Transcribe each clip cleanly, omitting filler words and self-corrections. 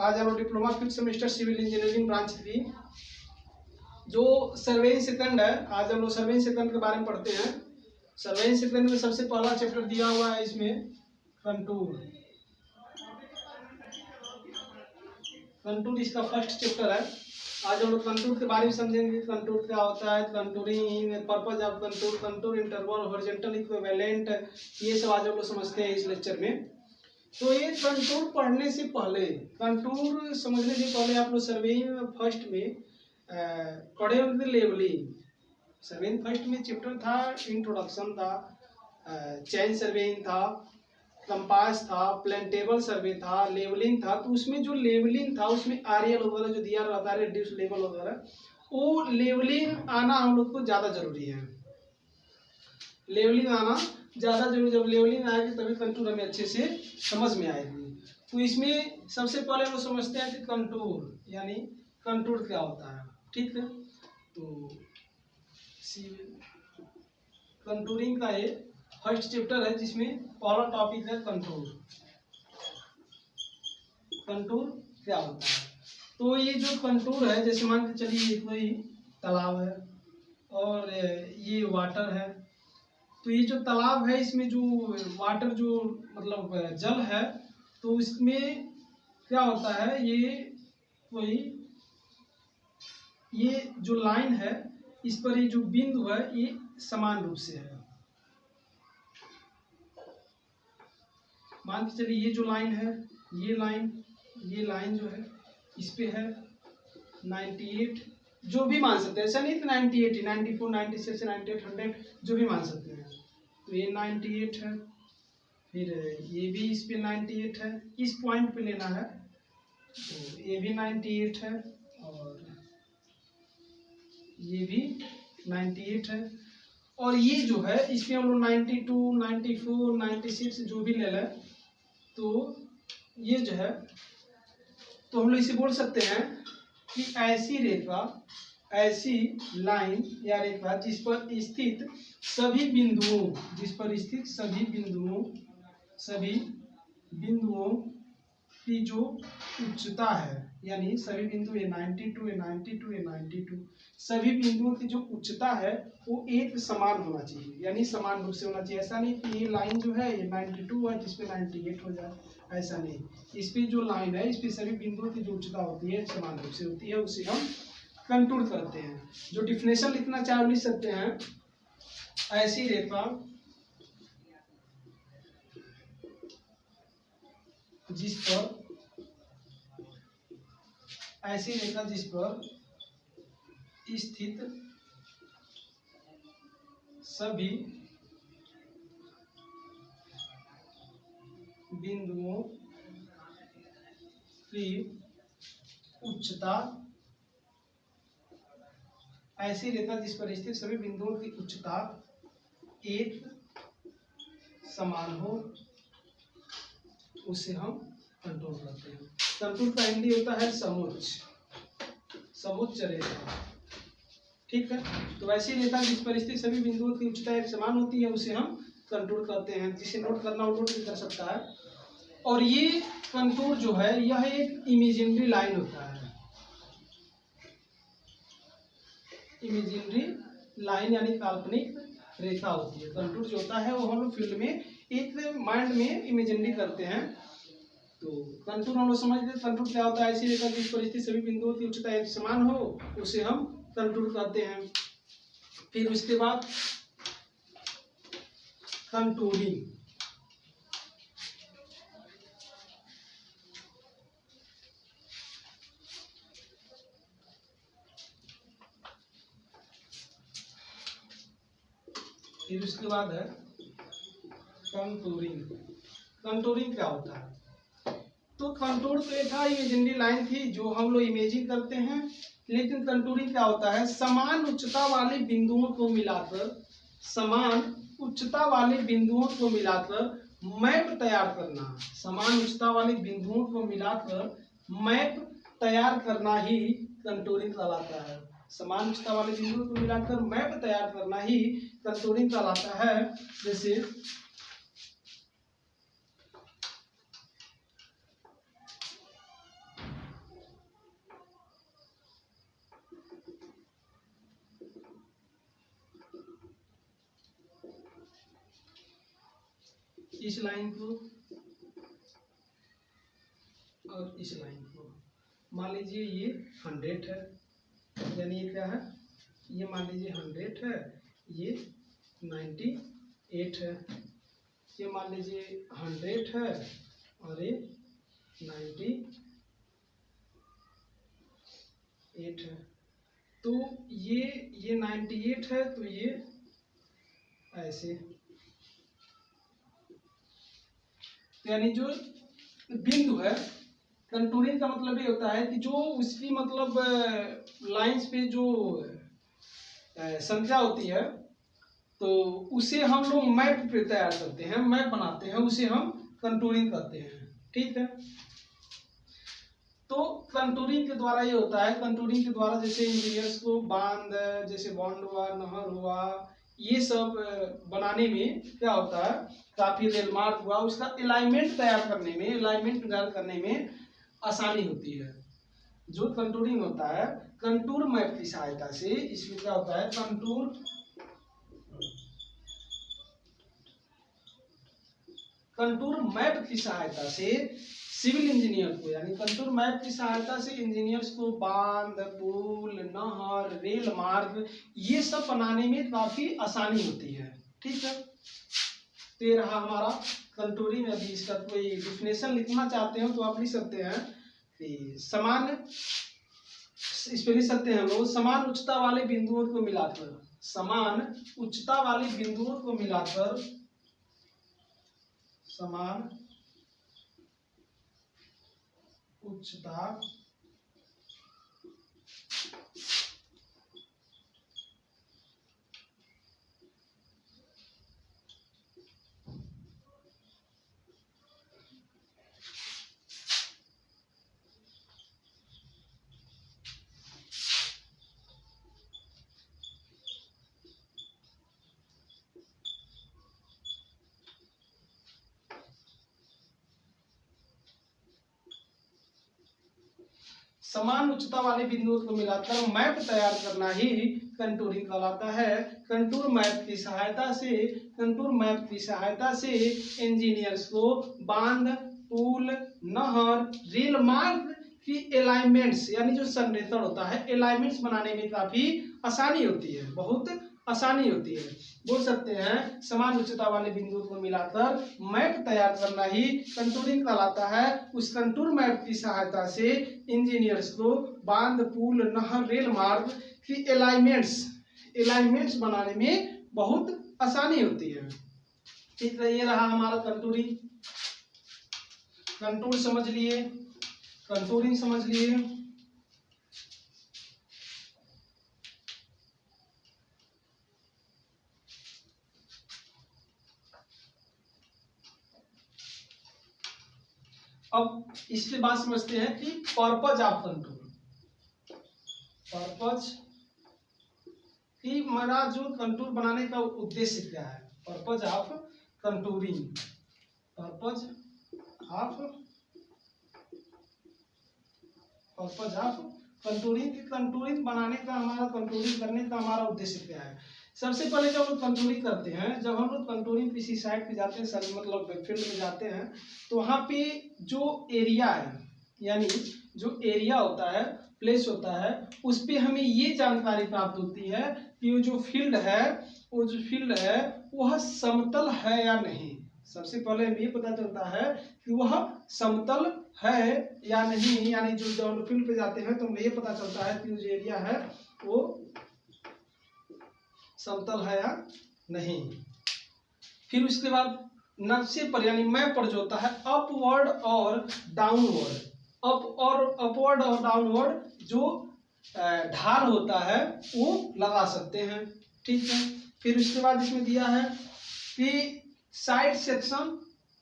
आज हम लोग diploma 5th semester civil engineering branch 3 जो सर्वेइंग सेकंड है, आज हम लोग सर्वेइंग सेकंड के बारे में पढ़ते हैं। सर्वेइंग सेकंड में सबसे पहला चैप्टर दिया हुआ है इसमें कंटूर। कंटूर इसका फर्स्ट चैप्टर है। आज हम लोग कंटूर के बारे में समझेंगे। कंटूर क्या होता है, contouring, purpose of contour, contour interval, horizontal equivalent, ये सब आज हम लोग समझते हैं इस लेक्चर में। तो ये कंटूर पढ़ने से पहले, कंटूर समझने से पहले आप लोग सर्वेइंग फर्स्ट में पढ़े होंगे लेवलिंग। सर्वेइंग फर्स्ट में चैप्टर था, इंट्रोडक्शन था, चेन सर्वेइंग था, कंपास था, प्लेंटेबल सर्वे था, लेवलिंग था। तो उसमें जो लेवलिंग था उसमें आरएल वगैरह जो दिया रहता है, रिड्यूस लेवल वगैरह, वो लेवलिंग आना हम लोग को ज़्यादा जरूरी है। लेवलिंग आना ज़्यादा जरूरी, जब लेवलिंग आएगी तभी कंटूर हमें अच्छे से समझ में आएगी। तो इसमें सबसे पहले हम समझते हैं कि कंटूर यानी कंटूर क्या होता है। ठीक है, तो कंटूरिंग का ये फर्स्ट चैप्टर है जिसमें पहला टॉपिक है कंटूर। कंटूर क्या होता है? तो ये जो कंटूर है, जैसे मान के चलिए कोई तालाब है और ये वाटर है। तो ये जो तालाब है इसमें जो वाटर जो मतलब जल है, तो इसमें क्या होता है, ये जो लाइन है इस पर ये जो बिंदु है ये समान रूप से है। मान के चलिए ये जो लाइन है, ये लाइन जो है इस पे है 98, जो भी मान सकते हैं, ऐसा नहीं कि 98, 94, 96, 98, 100 जो भी मान सकते हैं। तो ये 98 है, फिर ये भी इस पे 98 है, इस पॉइंट पे लेना है। तो ये भी 98 है और ये भी 98 है, और ये जो है इसमें हम लोग 92, 94, 96 जो भी ले लें, तो ये जो है, तो हम लोग इसे बोल सकते हैं कि ऐसी रेखा, ऐसी लाइन या रेखा जिस पर स्थित सभी बिंदुओं की जो उच्चता है, यानी सभी बिंदु ये 92, ये 92, ये 92, सभी बिंदुओं की जो उच्चता है वो एक समान होना चाहिए, यानी समान रूप से होना चाहिए। ऐसा नहीं कि ये लाइन जो है ये 92 है जिसपे 98 हो जाए, ऐसा नहीं। इस पे जो लाइन है इस पे सभी बिंदुओं की जो उच्चता होती है समान रूप से होती है, उसे हम कंटूर करते हैं। जो डिफिनेशन लिखना चाहे लिख सकते हैं, ऐसी रेखा जिस पर स्थित सभी बिंदुओं की उच्चता, ऐसी रेखा जिस पर स्थित सभी बिंदुओं की उच्चता एक समान हो, उसे हम कंटूर करते हैं। कंटूर का हिंदी होता है समुच्च रेखा। ठीक है, तो ऐसी रेखा जिस पर स्थित सभी बिंदुओं की उच्चता एक समान होती है उसे हम कंटूर करते हैं। जिसे नोट करना वो नोट भी कर सकता है। और ये कंटूर जो है यह एक इमेजिनरी लाइन होता है। इमेजिनरी लाइन यानी काल्पनिक रेखा होती है। कंटूर जो होता है वो हम लोग फील्ड में एक माइंड में इमेजिनरी करते हैं। तो कंटूर हम लोग समझ गए। कंटूर क्या होता है, ऐसी रेखा जिस पर स्थित सभी बिंदुओं की उच्चता एक समान हो, उसे हम कंटूर करते हैं। फिर उसके बाद कंटूरिंग। फिर उसके बाद है कंटूरिंग। कंटूरिंग क्या होता है? तो कंटूर तो एक इमेजिनरी लाइन थी जो हम लोग इमेजिन करते हैं, लेकिन कंटूरिंग क्या होता है, समान उच्चता वाले बिंदुओं को मिलाकर मैप तैयार करना। समान उच्चता वाले बिंदुओं को मिलाकर मैप तैयार करना ही कंटूरिंग कहलाता है। समान उच्चता वाले बिंदुओं को मिलाकर मैप तैयार करना ही कंटूरिंग कहलाता है। जैसे इस लाइन को और इस लाइन को मान लीजिए ये 100 है, यानी ये क्या है, ये मान लीजिए 100 है, ये 98 है, ये मान लीजिए 100 है और ये 98 है। तो ये 98 है, तो ये ऐसे, यानी जो बिंदु है, कंटूरिंग का मतलब ये होता है कि जो उसकी मतलब लाइंस पे जो संख्या होती है, तो उसे हम लोग मैप पे तैयार करते हैं, मैप बनाते हैं, उसे हम कंटूरिंग करते हैं। ठीक है, तो कंटूरिंग के द्वारा ये होता है, कंटूरिंग के द्वारा जैसे इंजीनियर्स को बांध, जैसे बॉन्ड हुआ, नहर हुआ, ये सब बनाने में क्या होता है, काफी रेल मार्ग हुआ, उसका अलाइनमेंट तैयार करने में आसानी होती है। जो कंटूरिंग होता है, कंटूर मैप की सहायता से, इसमें क्या होता है, कंटूर मैप की सहायता से सिविल इंजीनियर को, यानी कंटूर मैप की सहायता से इंजीनियर्स को बांध, पुल, नहर, रेल मार्ग, ये सब बनाने में काफी आसानी होती है। ठीक है, तो ये रहा हमारा कंटूरिंग। अभी इसका कोई डिफिनेशन लिखना चाहते हो तो आप लिख सकते हैं कि समान, इस पे लिख सकते हैं हम लोग, समान उच्चता वाले बिंदुओं को मिलाकर, समान उच्चता वाले बिंदुओं को मिलाकर, समान उच्चता समान उच्चता वाले बिंदुओं को मिलाकर मैप तैयार करना ही कंटूरिंग कहलाता है। कंटूर मैप की सहायता से इंजीनियर्स को बांध, पुल, नहर, रेल मार्ग की अलाइनमेंट्स, यानी जो संरेखण होता है, अलाइनमेंट्स बनाने में काफी आसानी होती है, बहुत आसानी होती है। बोल सकते हैं समान उच्चता वाले बिंदुओं को मिलाकर मैप तैयार करना ही कंटूरिंग कहलाता है। उस कंटूर मैप की सहायता से इंजीनियर्स को बांध, पुल, नहर, रेल मार्ग की अलाइनमेंट्स बनाने में बहुत आसानी होती है। ठीक है, ये रहा हमारा कंटूरिंग। कंटूर समझ लिए, कंटूरिंग समझ लिए। अब इसके बाद समझते हैं कि पर्पज ऑफ कंटूर। पर्पज कि मेरा जो कंटूर बनाने का उद्देश्य क्या है, purpose of contouring, purpose of contouring. Contouring बनाने का हमारा, कंटूरिंग करने का हमारा उद्देश्य क्या है। सबसे पहले जब हम कंटूरिंग करते हैं, जब हम लोग कंटूरिंग किसी साइट पे जाते हैं, मतलब फील्ड में जाते हैं, तो वहाँ पे जो एरिया है, यानी जो एरिया होता है, प्लेस होता है, उस पे हमें ये जानकारी प्राप्त होती है कि वो जो फील्ड है वह समतल है या नहीं। सबसे पहले हमें ये पता चलता है कि वह समतल है या नहीं, यानी जो हम फील्ड पे जाते हैं तो हमें ये पता चलता है कि जो एरिया है वो समतल है या नहीं। फिर उसके बाद नक्शे पर, यानी मैप पर जो होता है, अपवर्ड और डाउनवर्ड जो ढाल होता है वो लगा सकते हैं। ठीक है, फिर उसके बाद इसमें दिया है कि साइड सेक्शन,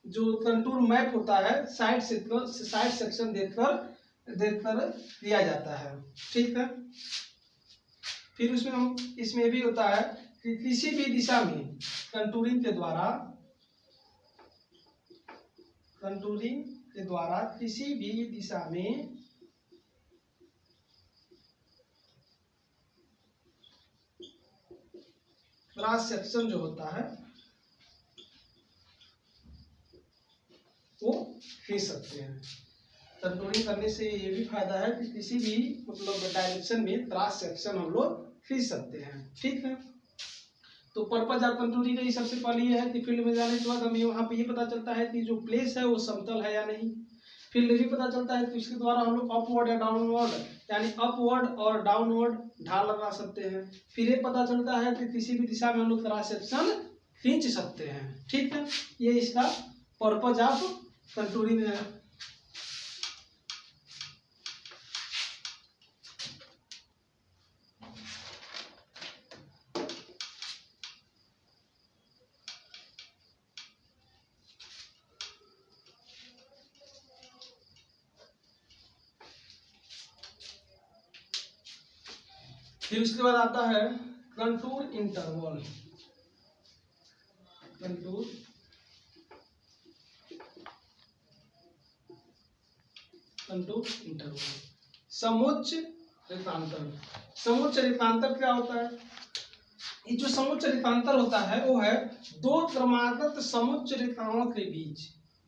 जो कंटूर मैप होता है, साइड सेक्शन देखकर दिया जाता है। ठीक है, फिर इसमें भी होता है कि किसी भी दिशा में कंटूरिंग के द्वारा किसी भी दिशा में क्रॉस सेक्शन जो होता है, वो खींच सकते हैं। कंटूरिंग करने से ये भी फायदा है कि किसी भी मतलब डायरेक्शन में क्रॉस सेक्शन हम लोग खींच सकते हैं। ठीक है, तो पर्पज ऑफ कंटूरिंग का सबसे पहले ये है कि फील्ड में जाने के बाद हमें वहाँ पे ये पता चलता है कि जो प्लेस है वो समतल है या नहीं। फील्ड भी पता चलता है, तो इसके द्वारा हम लोग अपवर्ड या डाउनवर्ड यानी अपवर्ड और डाउनवर्ड ढाल लगा सकते हैं। फिर ये पता चलता है कि किसी भी दिशा में हम लोग क्रॉस सेक्शन खींच सकते हैं। ठीक है, ये इसका पर्पज ऑफ कंटूरिंग है। फिर उसके बाद आता है कंटूर इंटरवल। कंटूर इंटरवल, समोच्च रेखांतर। समोच्च रेखांतर क्या होता है? ये जो समोच्च रेखांतर होता है वो है दो क्रमागत समोच्च रेखाओं के बीच,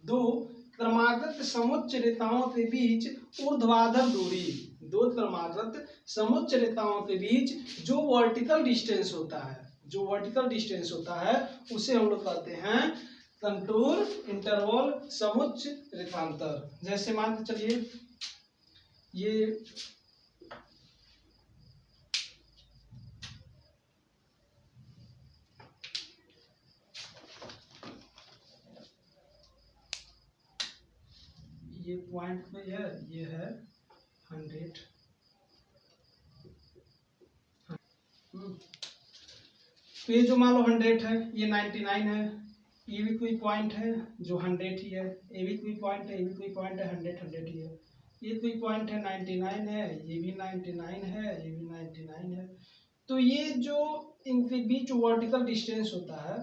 दो क्रमागत समोच्च रेखाओं के बीच ऊर्ध्वाधर दूरी, दो क्रमागत समोच्च रेखाओं के बीच जो वर्टिकल डिस्टेंस होता है, जो वर्टिकल डिस्टेंस होता है उसे हम लोग कहते हैं कंटूर इंटरवल समोच्च रेखांतर। जैसे मान के चलिए ये पॉइंट पे है, ये है 100, तो ये जो मान लो 100 है, ये 99 है, ये भी कोई पॉइंट है जो 100 ही है, ये भी कोई पॉइंट है, ये भी कोई पॉइंट है, 100 ही है, ये कोई पॉइंट है 99 है, ये भी 99 है, ये भी 99 है। तो ये जो इनके बीच वर्टिकल डिस्टेंस होता है,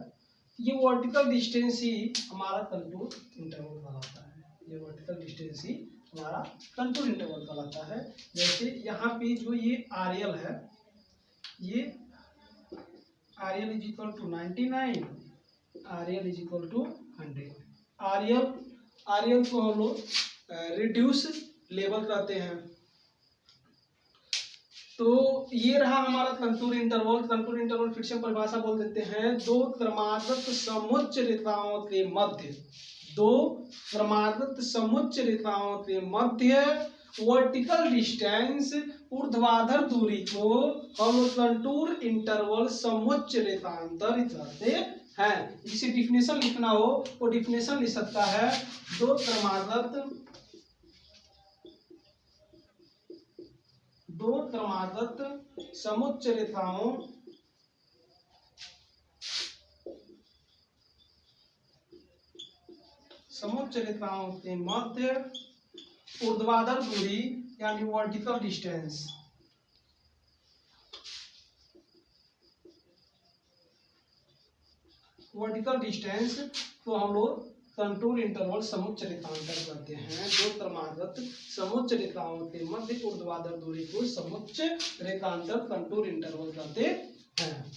ये वर्टिकल डिस्टेंस ही हमारा कंटूर इंटरवल कहलाता है, ये वर्टिकल डिस्टेंस ही हमारा कंटूर इंटरवल कहलाता है। जैसे यहाँ पे जो ये आरएल है, ये RL is equal to 99, RL is equal to 100। RL को हम लोग रिड्यूस लेवल कहते हैं। तो ये रहा हमारा कंटूर इंटरवल। कंटूर इंटरवल फिर से परिभाषा बोल देते हैं, दो क्रमागत समोच्च रेखाओं के मध्य, दो क्रमागत समोच्च रेखाओं के मध्य वर्टिकल डिस्टेंस ऊर्ध्वाधर दूरी को हम कंटूर इंटरवल समोच्च रेखांतर कहते हैं। जिसे डिफिनेशन लिखना हो वो डिफिनेशन लिख सकता है, दो क्रमागत समोच्च रेखाओं के मध्य ऊर्ध्वाधर दूरी यानी वर्टिकल डिस्टेंस, को हम लोग कंटूर इंटरवल समोच्च रेखांतर कहते हैं। दो क्रमागत समोच्च रेखाओं के मध्य ऊर्ध्वाधर दूरी को समोच्च रेखांतर कंटूर इंटरवल कहते हैं।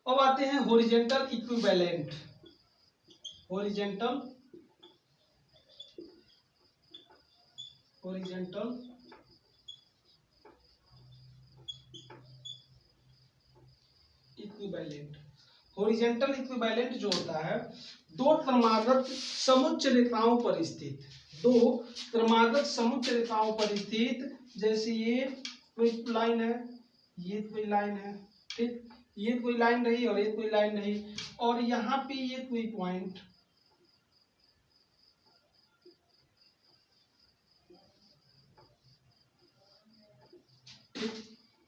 अब आते हैं हॉरिजॉन्टल इक्विवेलेंट। हॉरिजॉन्टल इक्विवेलेंट जो होता है, दो क्रमागत समोच्च रेखाओं पर स्थित, दो क्रमागत समोच्च रेखाओं पर स्थित, जैसे ये कोई लाइन है, ये कोई लाइन है, ठीक, ये कोई लाइन रही और ये कोई लाइन रही, और यहाँ पे ये कोई पॉइंट,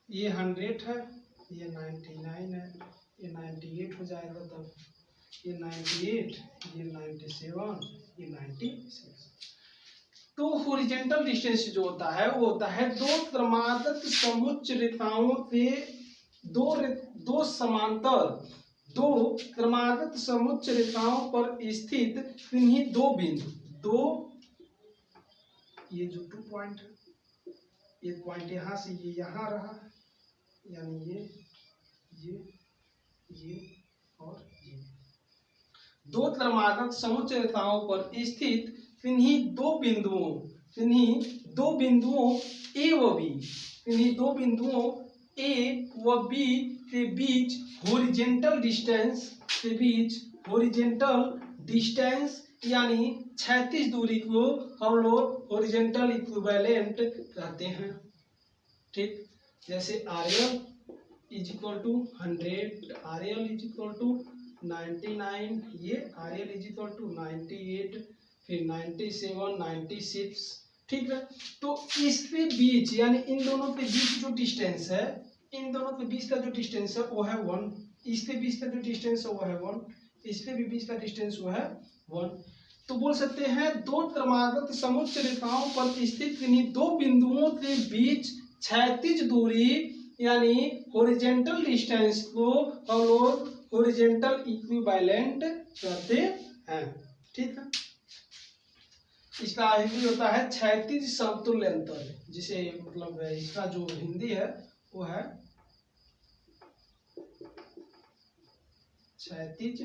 ये 100 है, ये 99 है, ये 98 हो जाएगा, तब ये 98, ये 97, ये 96। तो हॉरिजॉन्टल डिस्टेंस जो होता है वो होता है दो क्रमागत समोच्च रेखाओं के दो समांतर दो क्रमागत समुच्च रेखाओं पर स्थित किन्हीं दो बिंदु, दो ये जो 2 पॉइंट है, एक पॉइंट यहाँ से ये यहाँ रहा, यानी ये और ये, दो क्रमागत समुच्च रेखाओं पर स्थित किन्हीं दो बिंदुओं ए व बी, किन्हीं दो बिंदुओं ए व बी के बीच हॉरिजेंटल डिस्टेंस यानी क्षैतिज दूरी को हम लोग हॉरिजेंटल इक्विवेलेंट कहते हैं। ठीक, जैसे RL is equal to 100, RL is equal to 99, ये RL इज इक्वल टू 98, फिर 97, 96। ठीक है, तो इसके बीच यानी इन दोनों के बीच जो डिस्टेंस है, इन दोनों के बीच का जो डिस्टेंस है वो है 1, इसके बीच का जो डिस्टेंस है वो है 1, इसके भी बीच का डिस्टेंस वो है 1। तो बोल सकते हैं दो क्रमागत समुच्च रेखाओं पर स्थित किन्हीं दो बिंदुओं के बीच क्षैतिज दूरी यानी हॉरिजेंटल डिस्टेंस को हम लोग हॉरिजेंटल इक्विवेलेंट कहते हैं। ठीक है, इसका हिंदी होता है क्षैतिज समतुल्य अंतर, जिसे मतलब इसका जो हिंदी है वो है क्षैतिज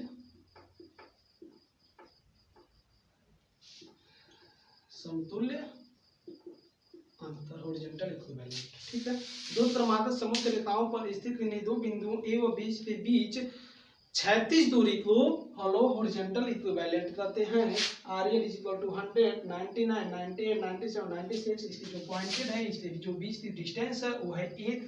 समतुल्य अंतर, हॉरिजेंटल इक्विवेलेंट। ठीक है, दो क्रमागत समुच्च रेखाओं पर स्थित किन्हीं दो बिंदुओं ए व बी के बीच क्षैतिज दूरी को हम लोग हॉरिजेंटल इक्विवेलेंट कहते हैं। RL इज इक्वल टू 100, 99, 98, 97, 96, इसकी जो पॉइंटेड है, इसके जो बीच की डिस्टेंस है वो है 1,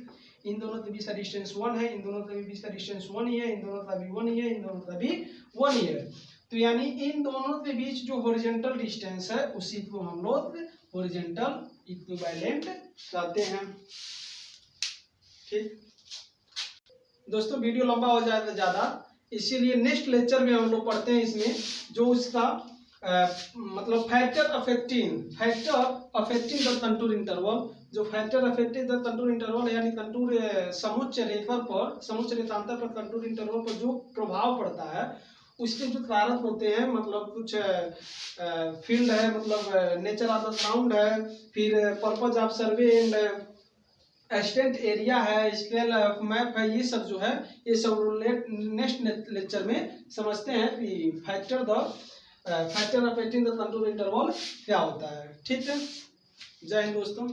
इन दोनों के बीच का डिस्टेंस 1 है, इन दोनों के बीच का डिस्टेंस 1 ही है, इन दोनों का भी 1 ही है, इन दोनों का भी 1 ही है। तो यानी इन दोनों के बीच जो हॉरिजेंटल डिस्टेंस है उसी को हम लोग हॉरिजेंटल इक्विवेलेंट कहते हैं। ठीक दोस्तों, वीडियो लंबा हो जाएगा ज़्यादा, इसीलिए नेक्स्ट लेक्चर में हम लोग पढ़ते हैं इसमें जो उसका मतलब factor affecting the contour interval, जो factor affecting the contour interval यानी कंटूर समुच्च रेखांतर पर कंटूर इंटरवल पर जो प्रभाव पड़ता है उसके जो कारक होते हैं, मतलब कुछ फील्ड है, मतलब नेचर ऑफ द ग्राउंड है, फिर purpose of survey and extent area है, स्केल मैप है, ये सब जो है ये सब नेक्स्ट लेक्चर में समझते हैं कि factor affecting the contour interval क्या होता है। ठीक है, जय हिंद दोस्तों।